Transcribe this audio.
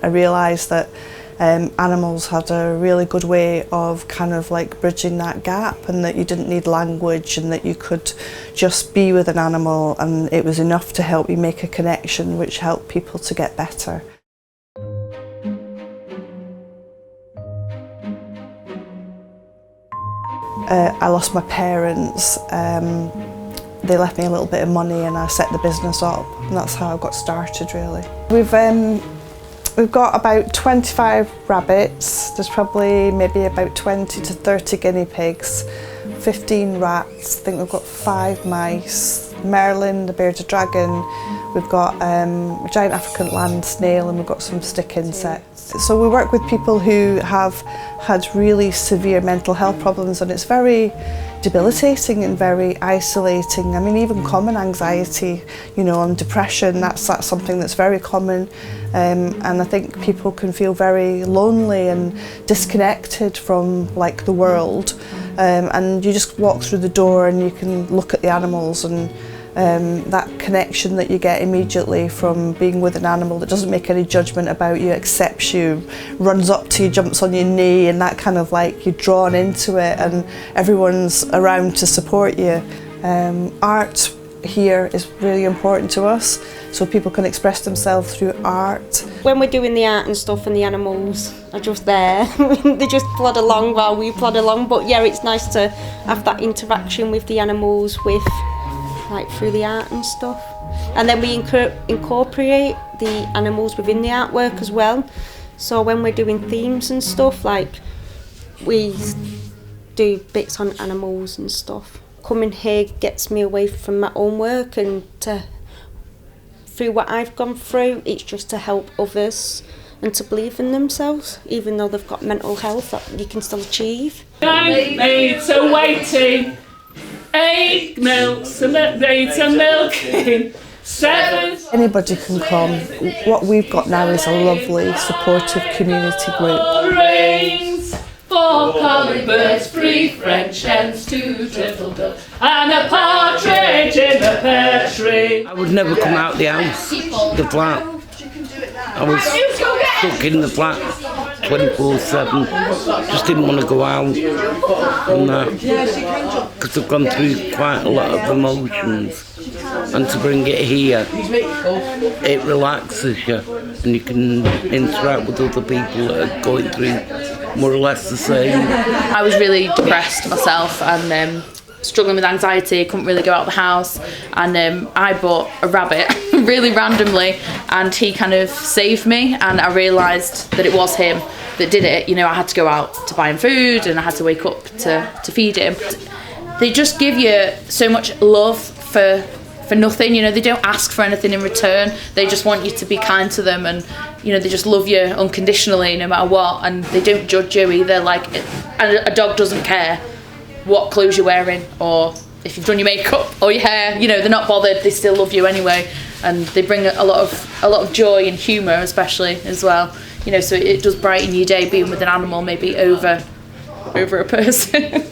I realised that animals had a really good way of kind of like bridging that gap, and that you didn't need language, and that you could just be with an animal and it was enough to help you make a connection, which helped people to get better. I lost my parents. They left me a little bit of money and I set the business up, and that's how I got started really. We've got about 25 rabbits, there's probably maybe about 20 to 30 guinea pigs, 15 rats, I think we've got 5 mice, Merlin, the bearded dragon, we've got a giant African land snail, and we've got some stick insects. So we work with people who have had really severe mental health problems, and it's very debilitating and very isolating. I mean, even common anxiety, you know, and depression, that's something that's very common. And I think people can feel very lonely and disconnected from like the world. And you just walk through the door and you can look at the animals, and that connection that you get immediately from being with an animal that doesn't make any judgment about you, accepts you, runs up to you, jumps on your knee, and that kind of like you're drawn into it and everyone's around to support you. Art here is really important to us, so people can express themselves through art. When we're doing the art and stuff and the animals are just there, they just plod along while we plod along, but yeah, it's nice to have that interaction with the animals like through the art and stuff. And then we incorporate the animals within the artwork as well. So when we're doing themes and stuff, like we do bits on animals and stuff. Coming here gets me away from my own work, and through what I've gone through, it's just to help others and to believe in themselves, even though they've got mental health, that you can still achieve. Maids are waiting, 8 milks and maids are milking, 7. Anybody can come. What we've got now is a lovely, supportive community group. Rings, 4 common birds, 3 French hens, 2 turtle doves, and a partridge in the pear tree. I would never come out the house, the flat. I was stuck in the flat 24/7. Just didn't want to go out and that, because I've gone through quite a lot of emotions. And to bring it here, it relaxes you, and you can interact with other people that are going through more or less the same. I was really depressed myself and struggling with anxiety, couldn't really go out of the house, and I bought a rabbit really randomly, and he kind of saved me, and I realised that it was him that did it. You know, I had to go out to buy him food, and I had to wake up to feed him. They just give you so much love for nothing, you know. They don't ask for anything in return. They just want you to be kind to them, and you know, they just love you unconditionally no matter what, and they don't judge you either. Like, and a dog doesn't care what clothes you're wearing or if you've done your makeup or your hair, you know, they're not bothered. They still love you anyway, and they bring a lot of joy and humour especially as well, you know, so it does brighten your day being with an animal maybe over a person.